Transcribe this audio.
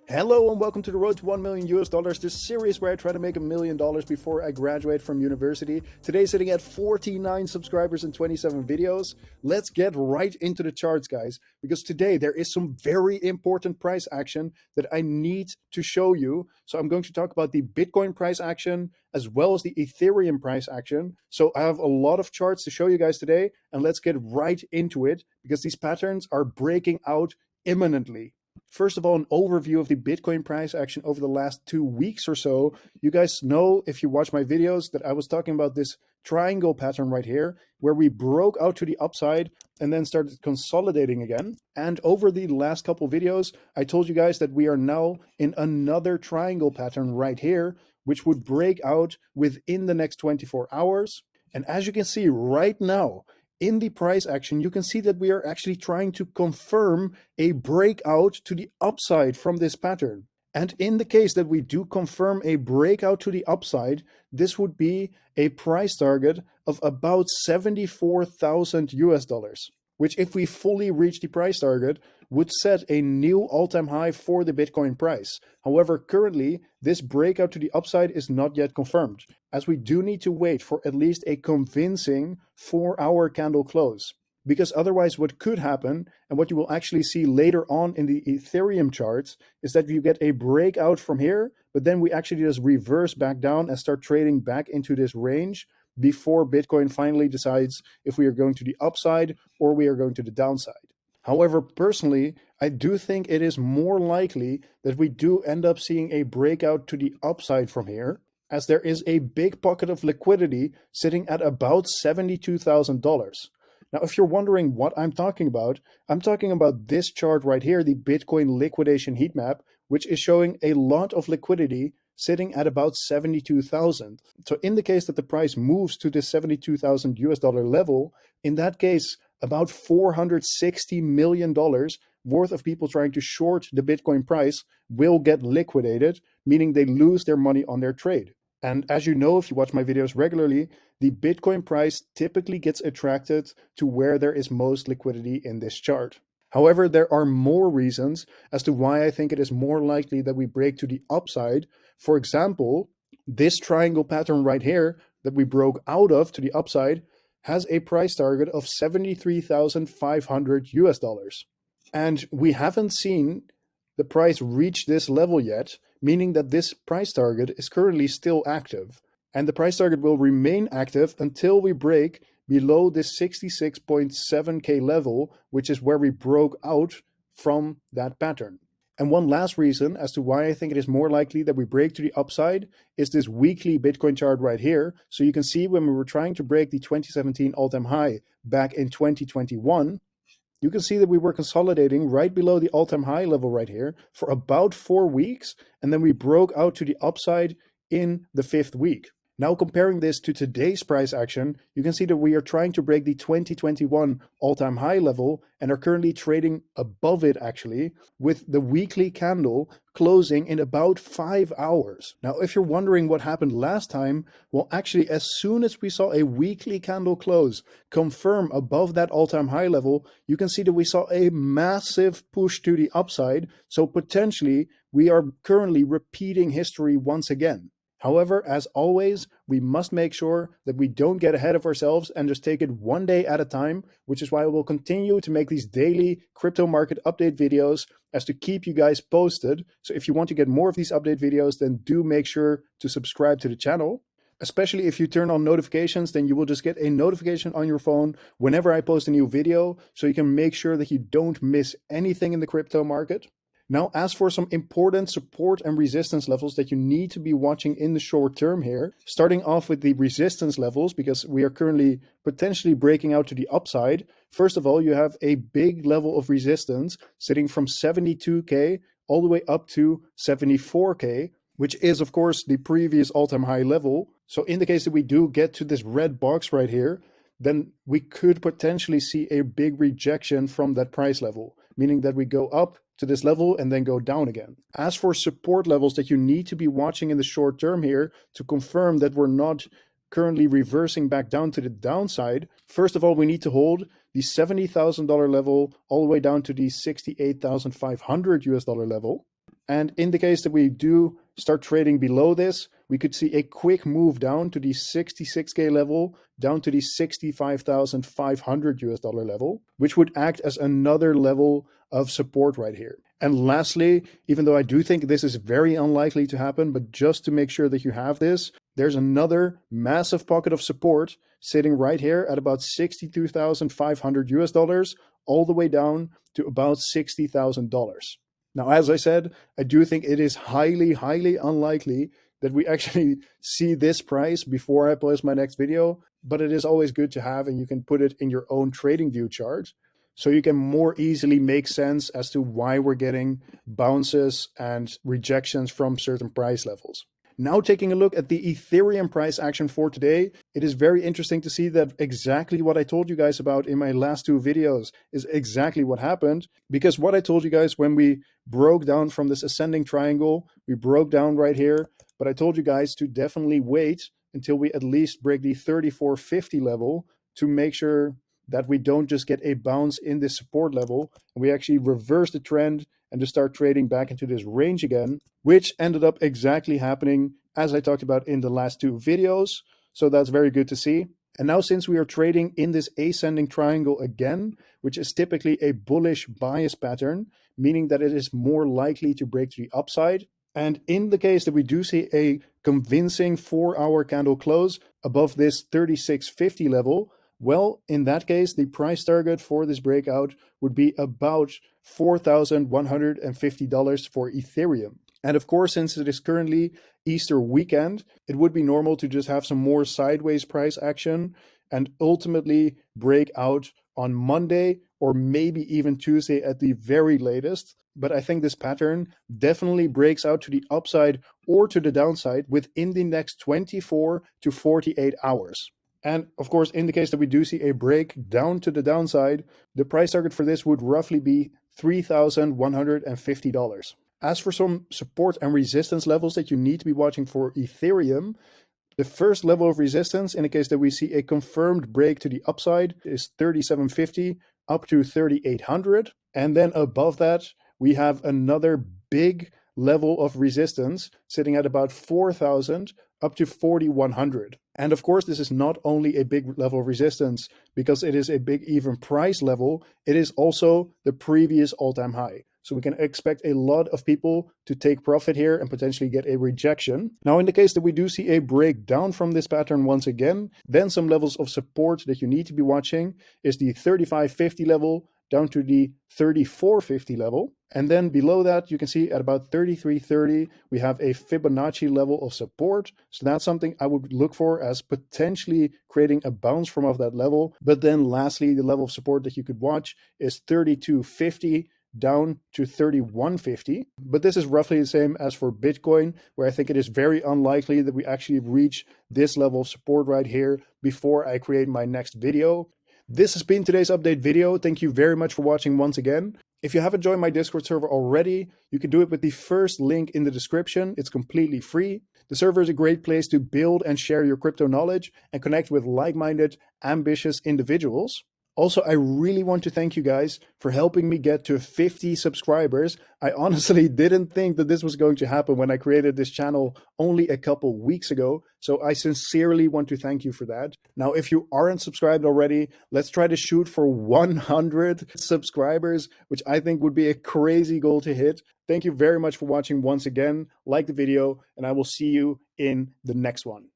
Hello and welcome to the road to $1 million US, this series where I try to make $1 million before I graduate from university. Today sitting at 49 subscribers and 27 videos. Let's get right into the charts, guys, because today there is some very important price action that I need to show you. So I'm going to talk about the Bitcoin price action as well as the Ethereum price action. So I have a lot of charts to show you guys today, and let's get right into it because these patterns are breaking out imminently. First of all, an overview of the Bitcoin price action over the last 2 weeks or so. You guys know, if you watch my videos, that I was talking about this triangle pattern right here, where we broke out to the upside and then started consolidating again. And over the last couple videos, I told you guys that we are now in another triangle pattern right here, which would break out within the next 24 hours. And as you can see right now, in the price action, you can see that we are actually trying to confirm a breakout to the upside from this pattern. And in the case that we do confirm a breakout to the upside, this would be a price target of about 74,000 US dollars, which, if we fully reach the price target, would set a new all-time high for the Bitcoin price. However, currently, this breakout to the upside is not yet confirmed, as we do need to wait for at least a convincing 4-hour candle close. Because otherwise what could happen, and what you will actually see later on in the Ethereum charts, is that you get a breakout from here, but then we actually just reverse back down and start trading back into this range before Bitcoin finally decides if we are going to the upside or we are going to the downside. However, personally, I do think it is more likely that we do end up seeing a breakout to the upside from here, as there is a big pocket of liquidity sitting at about $72,000. Now, if you're wondering what I'm talking about this chart right here, the Bitcoin liquidation heat map, which is showing a lot of liquidity sitting at about 72,000. So in the case that the price moves to this 72,000 US dollar level, in that case, about $460 million worth of people trying to short the Bitcoin price will get liquidated, meaning they lose their money on their trade. And as you know, if you watch my videos regularly, the Bitcoin price typically gets attracted to where there is most liquidity in this chart. However, there are more reasons as to why I think it is more likely that we break to the upside. For example, this triangle pattern right here that we broke out of to the upside has a price target of 73,500 US dollars. And we haven't seen the price reach this level yet, meaning that this price target is currently still active. And the price target will remain active until we break below this 66.7K level, which is where we broke out from that pattern. And one last reason as to why I think it is more likely that we break to the upside is this weekly Bitcoin chart right here. So you can see when we were trying to break the 2017 all-time high back in 2021, you can see that we were consolidating right below the all-time high level right here for about 4 weeks, and then we broke out to the upside in the 5th week. Now, comparing this to today's price action, you can see that we are trying to break the 2021 all-time high level and are currently trading above it, actually, with the weekly candle closing in about 5 hours. Now, if you're wondering what happened last time, well, actually, as soon as we saw a weekly candle close confirm above that all-time high level, you can see that we saw a massive push to the upside. So potentially, we are currently repeating history once again. However, as always, we must make sure that we don't get ahead of ourselves and just take it one day at a time, which is why I will continue to make these daily crypto market update videos as to keep you guys posted. So if you want to get more of these update videos, then do make sure to subscribe to the channel. Especially if you turn on notifications, then you will just get a notification on your phone whenever I post a new video, so you can make sure that you don't miss anything in the crypto market. Now, as for some important support and resistance levels that you need to be watching in the short term here, starting off with the resistance levels, because we are currently potentially breaking out to the upside. First of all, you have a big level of resistance sitting from 72K all the way up to 74K, which is, of course, the previous all-time high level. So in the case that we do get to this red box right here, then we could potentially see a big rejection from that price level, meaning that we go up to this level and then go down again. As for support levels that you need to be watching in the short term here to confirm that we're not currently reversing back down to the downside, first of all, we need to hold the $70,000 level all the way down to the $68,500 US dollar level. And in the case that we do start trading below this, we could see a quick move down to the 66K level, down to the 65,500 US dollar level, which would act as another level of support right here. And lastly, even though I do think this is very unlikely to happen, but just to make sure that you have this, there's another massive pocket of support sitting right here at about 62,500 US dollars, all the way down to about $60,000. Now, as I said, I do think it is highly, highly unlikely that we actually see this price before I post my next video, but it is always good to have, and you can put it in your own trading view chart so you can more easily make sense as to why we're getting bounces and rejections from certain price levels. Now, taking a look at the Ethereum price action for today, it is very interesting to see that exactly what I told you guys about in my last two videos is exactly what happened. Because what I told you guys when we broke down from this ascending triangle, we broke down right here, but I told you guys to definitely wait until we at least break the 3450 level to make sure that we don't just get a bounce in this support level and we actually reverse the trend and to start trading back into this range again, which ended up exactly happening as I talked about in the last two videos. So that's very good to see. And now, since we are trading in this ascending triangle again, which is typically a bullish bias pattern, meaning that it is more likely to break to the upside. And in the case that we do see a convincing 4-hour candle close above this 3650 level, well, in that case, the price target for this breakout would be about $4,150 for Ethereum. And of course, since it is currently Easter weekend, it would be normal to just have some more sideways price action and ultimately break out on Monday or maybe even Tuesday at the very latest. But I think this pattern definitely breaks out to the upside or to the downside within the next 24 to 48 hours. And of course, in the case that we do see a break down to the downside, the price target for this would roughly be $3,150. As for some support and resistance levels that you need to be watching for Ethereum, the first level of resistance, in the case that we see a confirmed break to the upside, is 3750 up to 3800. And then above that, we have another big level of resistance sitting at about 4,000 up to 4,100. And of course, this is not only a big level of resistance because it is a big even price level, it is also the previous all-time high. So we can expect a lot of people to take profit here and potentially get a rejection. Now, in the case that we do see a breakdown from this pattern once again, then some levels of support that you need to be watching is the 3550 level down to the 3450 level. And then below that, you can see at about 3330, we have a Fibonacci level of support. So that's something I would look for as potentially creating a bounce from off that level. But then lastly, the level of support that you could watch is 3250 down to 3150. But this is roughly the same as for Bitcoin, where I think it is very unlikely that we actually reach this level of support right here before I create my next video. This has been today's update video. Thank you very much for watching once again. If you haven't joined my Discord server already, you can do it with the first link in the description. It's completely free. The server is a great place to build and share your crypto knowledge and connect with like-minded, ambitious individuals. Also, I really want to thank you guys for helping me get to 50 subscribers. I honestly didn't think that this was going to happen when I created this channel only a couple weeks ago. So I sincerely want to thank you for that. Now, if you aren't subscribed already, let's try to shoot for 100 subscribers, which I think would be a crazy goal to hit. Thank you very much for watching once again. Like the video, and I will see you in the next one.